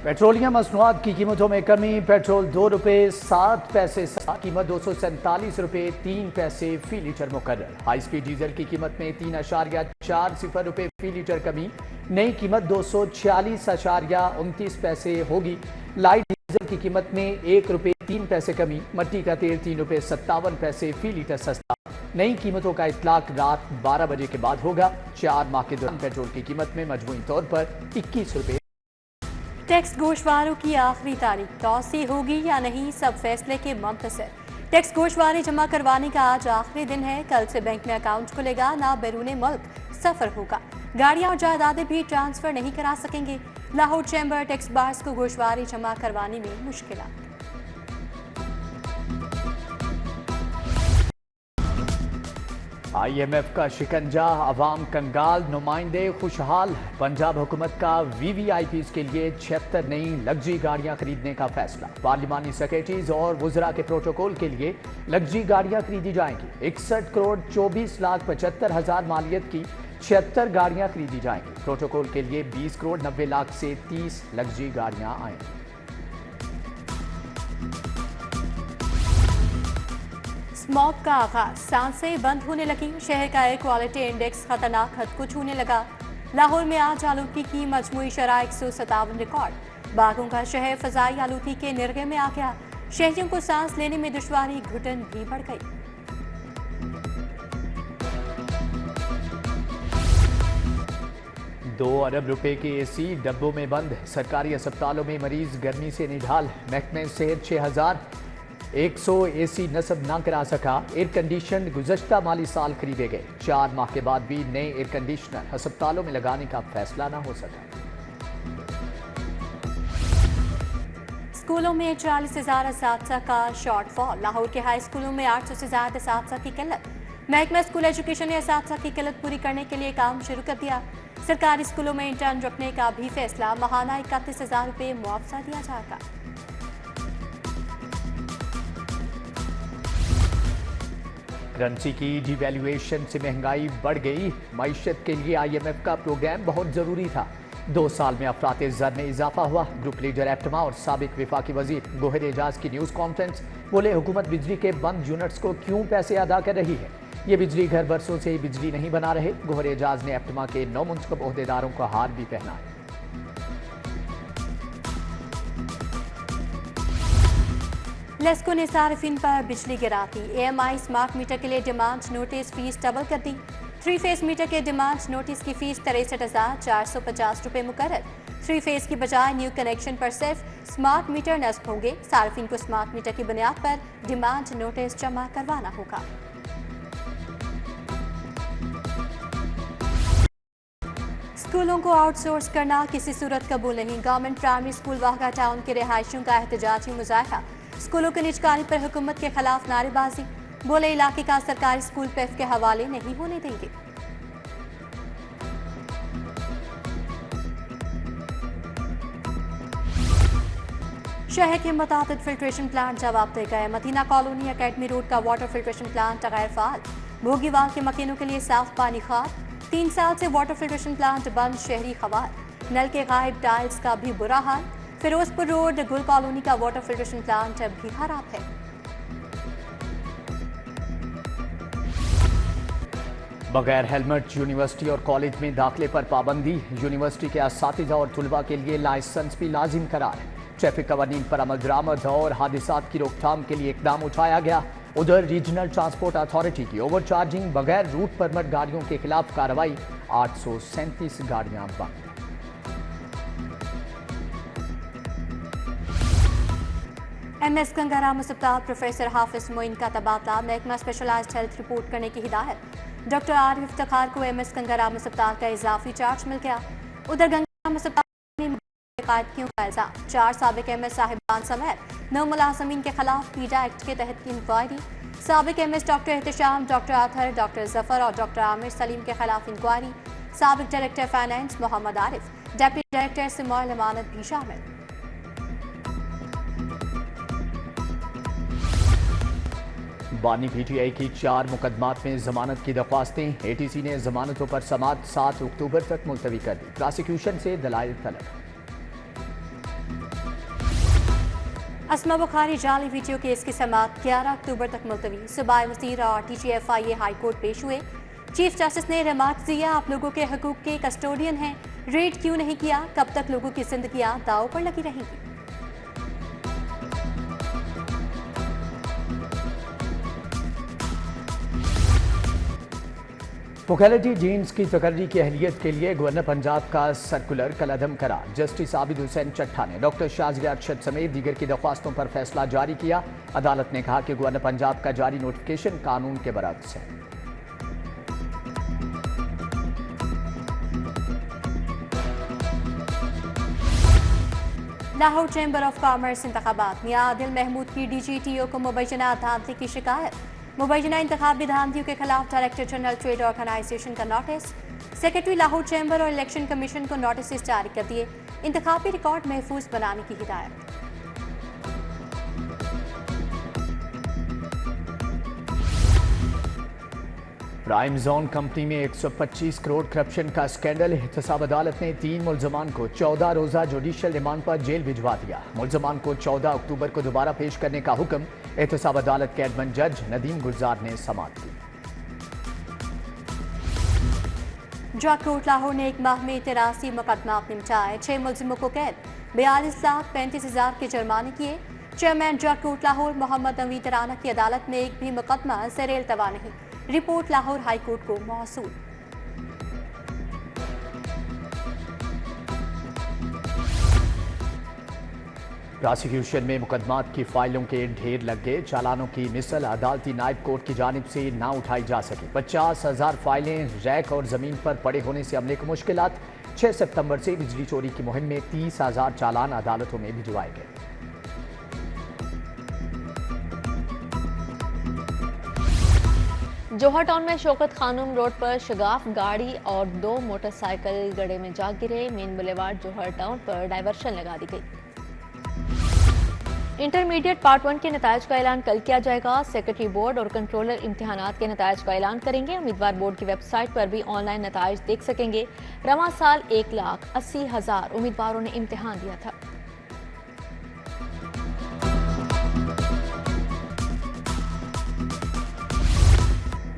Petroleum मसनूआत की कीमतों में कमी। पेट्रोल 2 रुपये 7 पैसे, कीमत 247 रुपये 3 पैसे फी लीटर मुकर्रर। हाई स्पीड डीजल की कीमत में 3.40 रुपये फी लीटर कमी। नई कीमत 246.29 पैसे होगी। लाइट डीजल की कीमत में 1 रुपये 3 पैसे कमी। मट्टी का तेल 3 रुपये 57 पैसे फी लीटर सस्ता। नई कीमतों का इतलाक रात 12 बजे के बाद होगा। 4 माह के दौरान पेट्रोल की कीमत में मजमूई तौर पर 21 रुपये। टैक्स गोशवारों की आखिरी तारीख तौसी होगी या नहीं, सब फैसले के मुंतज़िर। टैक्स गोशवारे जमा करवाने का आज आखिरी दिन है। कल से बैंक में अकाउंट खुलेगा, ना बैरून मुल्क सफर होगा। गाड़ियां और जायदादें भी ट्रांसफर नहीं करा सकेंगे। लाहौर चैम्बर टैक्स बार्स को गोशवारे जमा करवाने में मुश्किल। IMF का शिकंजा, अवाम कंगाल, नुमाइंदे खुशहाल। पंजाब हुकूमत का VVIPs के लिए 76 नई लग्जरी गाड़ियां खरीदने का फैसला। पार्लिमानी सेक्रेटरीज और वुज़रा के प्रोटोकॉल के लिए लग्जरी गाड़ियां खरीदी जाएंगी। 61 करोड़ 24,75,000 मालियत की 76 गाड़ियां खरीदी जाएंगी। प्रोटोकॉल के लिए 20 करोड़ 90 लाख से 30 लग्जरी गाड़ियां आएंगी। स्मॉग का आगाज, सांसें बंद होने लगी। शहर का एयर क्वालिटी इंडेक्स खतरनाक हद को छूने लगा। लाहौर में आज आलूदगी की मजमूई शरह 157 रिकॉर्ड। बागों का शहर फजाई आलूदगी के निर्गे में आ गया। शहरियों को सांस लेने में दुश्वारी, घुटन भी बढ़ गई। ₹2 अरब के AC डब्बों में बंद। सरकारी अस्पतालों में मरीज गर्मी से निढाल। महकमे सेहत 6100 AC नस्ब न करा सका। एयर कंडीशन गुज़श्ता माली साल खरीदे गए। 4 माह के बाद भी नए एयर कंडीशनर अस्पतालों में लगाने का फैसला न हो सका। स्कूलों में 40,000 असातिज़ा का शॉर्टफॉल। लाहौर के हाई स्कूलों में 800 से ज्यादा असातिज़ा की किल्लत। महकमा स्कूल एजुकेशन ने असातिज़ा की किल्लत पूरी करने के लिए काम शुरू कर दिया। सरकारी स्कूलों में इंटर्न रखने का भी फैसला। माहाना 31,000 रुपये मुआवजा दिया जाएगा। करेंसी की डिवैल्यूएशन से महंगाई बढ़ गई। मईशत के लिए IMF का प्रोग्राम बहुत जरूरी था। 2 साल में अफराते ज़र में इजाफा हुआ। ग्रुप लीडर एप्टमा और साबिक विफाकी वजीर गोहर एजाज की न्यूज़ कॉन्फ्रेंस। बोले, हुकूमत बिजली के बंद यूनिट्स को क्यों पैसे अदा कर रही है। ये बिजली घर बरसों से बिजली नहीं बना रहे। गोहर एजाज ने एप्टमा के 9 मुंतखब ओहदेदारों को हार भी पहनाया। लेस्को ने सार्फिन पर बिजली गिराती। AMI स्मार्ट मीटर के लिए डिमांड नोटिस फीस डबल कर दी। 3 फेज मीटर के डिमांड नोटिस की फीस 63,450 रुपये मुकर्रर। 3 फेज की बजाय न्यू कनेक्शन पर सिर्फ स्मार्ट मीटर नस्ब होंगे। सार्फिन को स्मार्ट मीटर की बुनियाद पर डिमांड नोटिस जमा करवाना होगा। स्कूलों को आउटसोर्स करना किसी सूरत कबूल नहीं। Government primary school Wagah town के रिहायशियों का एहतजाजी मुजाहरा। स्कूलों के निजकारी पर हुकूमत के खिलाफ नारेबाजी। बोले, इलाके का सरकारी स्कूल PEF के हवाले नहीं होने देंगे। शहर के मुताबिक फिल्ट्रेशन प्लांट जवाब दे गए। मदीना कॉलोनी अकेडमी रोड का वाटर फिल्ट्रेशन प्लांट गैर फाल। भोगीवाल के मकीनों के लिए साफ पानी खाद। 3 साल से वाटर फिल्ट्रेशन प्लांट बंद, शहरी खवार। नल के गायब, टाइल्स का भी बुरा हाल। फिरोजपुर रोड गुल कॉलोनी का वाटर फिल्ट्रेशन प्लांट भी खराब है। बगैर हेलमेट यूनिवर्सिटी और कॉलेज में दाखिले पर पाबंदी। यूनिवर्सिटी के असातिज़ा और तुलबा के लिए लाइसेंस भी लाजिम करार। ट्रैफिक कवानीन पर अमल दरामद और हादिसात की रोकथाम के लिए इकदाम उठाया गया। उधर रीजनल ट्रांसपोर्ट अथॉरिटी की ओवरचार्जिंग, बगैर रूट परमिट गाड़ियों के खिलाफ कार्रवाई। 837 गाड़ियां बंद। MS गंगाराम अस्पताल प्रोफेसर हाफिज मोइन का तबादला। महकमा स्पेशलाइज्ड हेल्थ रिपोर्ट करने की हिदायत। डॉक्टर आरिफ इफ्तिखार को MS गंगाराम अस्पताल का इजाफी चार्ज मिल गया। उधर गंगाराम अस्पताल में कायदगियों का इल्जाम। 4 साबिक MS साहिबान समेत 9 मुलाजमीन के खिलाफ पीडा एक्ट के तहत इंक्वायरी। साबिक MS doctor Ehtesham, doctor Athar, doctor Zafar और डॉक्टर आमिर सलीम के खिलाफ इंक्वायरी। साबिक director finance Mohammad Arif, deputy director Simol Amanat भी शामिल। बानी PTI की 4 मुकदमात में जमानत की दरख्वास्तें। ATC ने जमानतों पर समाअत 7 अक्टूबर तक मुलतवी कर दी। प्रोसिक्यूशन से दलाइल तलब। अस्मा बुखारी जाली वीडियो केस की समाअत 11 अक्टूबर तक मुलतवी। सूबाई वज़ीर और TGFIA हाई कोर्ट पेश हुए। चीफ जस्टिस ने रिमार्क दिया, आप लोगों के हकूक के कस्टोडियन हैं, रेड क्यों नहीं किया? कब तक लोगों की जिंदगियां दांव पर लगी रहेंगी? वोकेलिटी जीन्स की तकर्री की अहलियत के लिए गवर्नर पंजाब का सर्कुलर कलअदम करा। जस्टिस आबिद हुसैन चट्टा ने डॉक्टर शाजिया अरशद समेत दीगर की दरख्वास्तों पर फैसला जारी किया। अदालत ने कहा कि गवर्नर पंजाब का जारी नोटिफिकेशन कानून के बरअक्स है। लाहौर चैम्बर ऑफ कॉमर्स इंतखाबात। मियां आदिल महमूद की DGTO को मुबैना धांधली की शिकायत। मुबैना इंतखाबी धांधलियों के खिलाफ डायरेक्टर जनरल ट्रेड ऑर्गेनाइजेशन का नोटिस। सेक्रेटरी लाहौर चैम्बर और इलेक्शन कमीशन को नोटिस जारी कर दिए। इंतखाबी रिकॉर्ड महफूज बनाने की हिदायत। प्राइम जोन कंपनी में 125 करोड़ करप्शन का स्कैंडल। एहतसाब अदालत ने 3 मुलजमान को 14 रोजा जुडिशियल रिमांड पर जेल भिजवा दिया। मुलजमान को 14 अक्टूबर को दोबारा पेश करने का हुक्म एहतसाब अदालत के एडमन जज नदीम गुलजार ने समाअत की। ड्रग कोर्ट लाहौर ने 1 माह में 83 मुकदमा निपटाए। 6 मुलजिमों को कैद, 42,35,000 के जुर्माने किए। Chairman drug court Lahore Mohammad Naveed Rana की अदालत में एक भी मुकदमा ज़ेर इल्तवा नहीं। रिपोर्ट लाहौर हाई कोर्ट को मौसूल। प्रोसिक्यूशन में मुकदमात की फाइलों के ढेर लग गए। चालानों की मिसल अदालती नायब कोर्ट की जानिब से ना उठाई जा सकी। 50,000 फाइलें रैक और जमीन पर पड़े होने से अमले को मुश्किलात। 6 सितंबर से बिजली चोरी की मुहिम में 30,000 चालान अदालतों में भिजवाए गए। जोहर टाउन में शौकत खानम रोड पर शगाफ गाड़ी और 2 मोटरसाइकिल गड्ढे में जा गिरे। मेन बुलेवार्ड जोहर टाउन पर डायवर्शन लगा दी गई। इंटरमीडिएट पार्ट 1 के नतायज का ऐलान कल किया जाएगा। सेक्रेटरी बोर्ड और कंट्रोलर इम्तिहानात के नतायज का ऐलान करेंगे। उम्मीदवार बोर्ड की वेबसाइट पर भी ऑनलाइन नतायज देख सकेंगे। रवां साल 1,80,000 उम्मीदवारों ने इम्तिहान दिया था।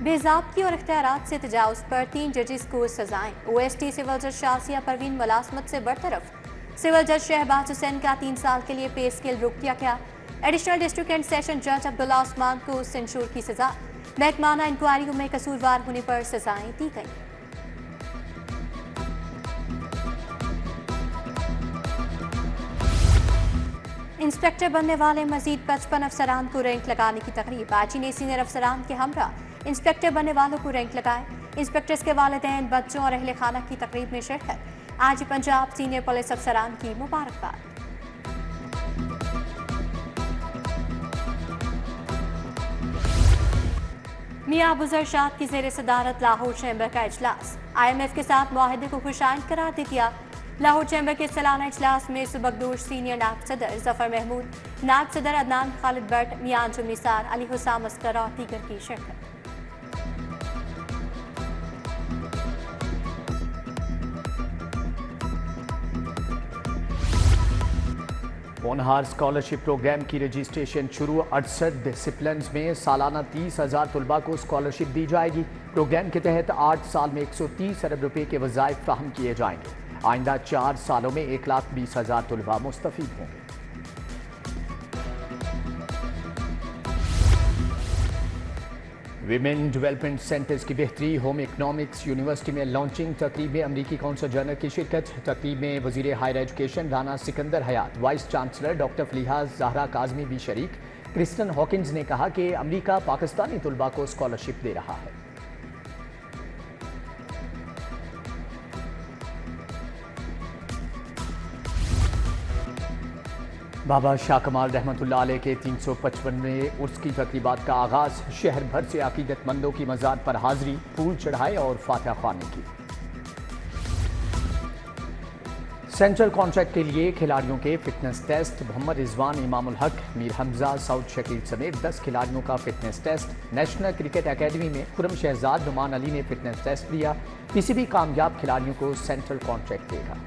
बेज़ाब्ती और इख्तियारात से तजावुज़ पर 3 जजेस को सजाएं। OST सिविल जज शासिया परवीन मुलाजमत से बरतरफ। सिविल जज शहबाज हुसैन का 3 साल के लिए पे स्केल रोक दिया गया। एडिशनल डिस्ट्रिक्ट एंड सेशन जज अब्दुल्ला उस्मान को सेंशूर की सजा। महकमाना इंक्वायरियों में कसूरवार होने पर सजाएं दी गई। इंस्पेक्टर बनने वाले मजीद 55 अफसरान को रैंक लगाने की तकरीब। आजी ने सीनियर अफसरान के हमरा इंस्पेक्टर बनने वालों को रैंक लगाए। इंस्पेक्टर्स के वालिदैन, बच्चों और अहले खाना की तकरीब में शिरकत। आज पंजाब सीनियर पुलिस अफसरान की मुबारकबाद। मियां बुज़र शाह की ज़ेर सदारत लाहौर चैम्बर का इजलास। IMF के साथ मुआहदे को खुशाइंद करार दे दिया। लाहौर चैम्बर के सालाना इजलास में सुबकदोश सीनियर नायब सदर जफर महमूद, नायब सदर अदनान खालिद भट्ट, मियां अंजुम निसार, अली हुसाम अस्कर और दीगर की शिरकत। होनहार स्कॉलरशिप प्रोग्राम की रजिस्ट्रेशन शुरू। 68 डिसिप्लिन्स में सालाना 30,000 तलबा को स्कॉलरशिप दी जाएगी। प्रोग्राम के तहत 8 साल में 130 अरब रुपए के वज़ाइफ फ्राहम किए जाएंगे। आइंदा 4 सालों में 1,20,000 तलबा मुस्तफीद होंगे। विमेन डेवलपमेंट सेंटर्स की बेहतरी। होम इकनॉमिक्स यूनिवर्सिटी में लॉन्चिंग तकरीब में अमरीकी कौंसल जनरल की शिरकत। तकरीब में वजीर higher education Rana Sikandar Hayat, vice chancellor doctor Faliha Zahra Kazmi भी शरीक। क्रिस्टन हॉकिंस ने कहा कि अमरीका पाकिस्तानी तलबा को स्कॉलरशिप दे रहा है। बाबा शाह कमाल रहमतुल्लाह अलैह के 355वें उर्स की तकरीबात का आगाज। शहर भर से अकीदतमंदों की मज़ार पर हाजिरी, फूल चढ़ाए और फातिहा ख्वानी की। सेंट्रल कॉन्ट्रैक्ट के लिए खिलाड़ियों के फिटनेस टेस्ट। मोहम्मद रिजवान, इमामुल हक, मीर हमजा, सऊद शकील समेत 10 खिलाड़ियों का fitness test. National cricket academy में खुरम शहजाद, नुमान अली ने फिटनेस टेस्ट दिया। PCB कामयाब खिलाड़ियों को सेंट्रल कॉन्ट्रैक्ट देगा।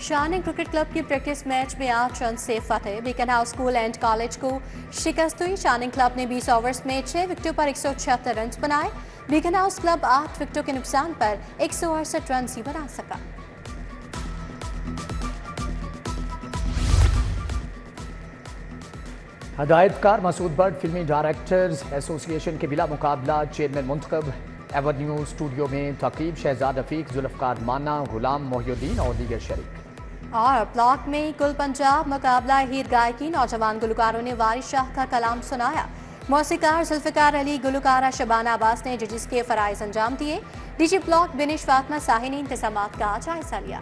शानिंग क्रिकेट क्लब की प्रैक्टिस मैच में 8 रन से फतेह। Beaconhouse school and college को शिकस्त हुई। शानिंग क्लब ने 20 ओवर्स में 6 विकेटों पर 176 रन बनाए। बीकन हाउस क्लब 8 विकेटों के नुकसान पर 168 रन ही बना सका। हदायतकार मसूद बट फिल्मी डायरेक्टर्स एसोसिएशन के बिला मुकाबला चेयरमैन मुंतखब। एवेन्यू स्टूडियो में तकरीब शहजाद रफीक, जुल्फकार माना, गुलाम मोहिउद्दीन और दीगर शरीक। और ब्लॉक में कुल पंजाब मुकाबला हीर गायकी। नौजवान गुलकारों ने वारिस शाह का कलाम सुनाया। मौसीकार जुल्फिकार अली, गुलकारा शबाना अब्बास ने जजिस के फराइज अंजाम दिए। डीजी ब्लॉक बिनिश फातमा साही ने इंतजामात का जायजा लिया।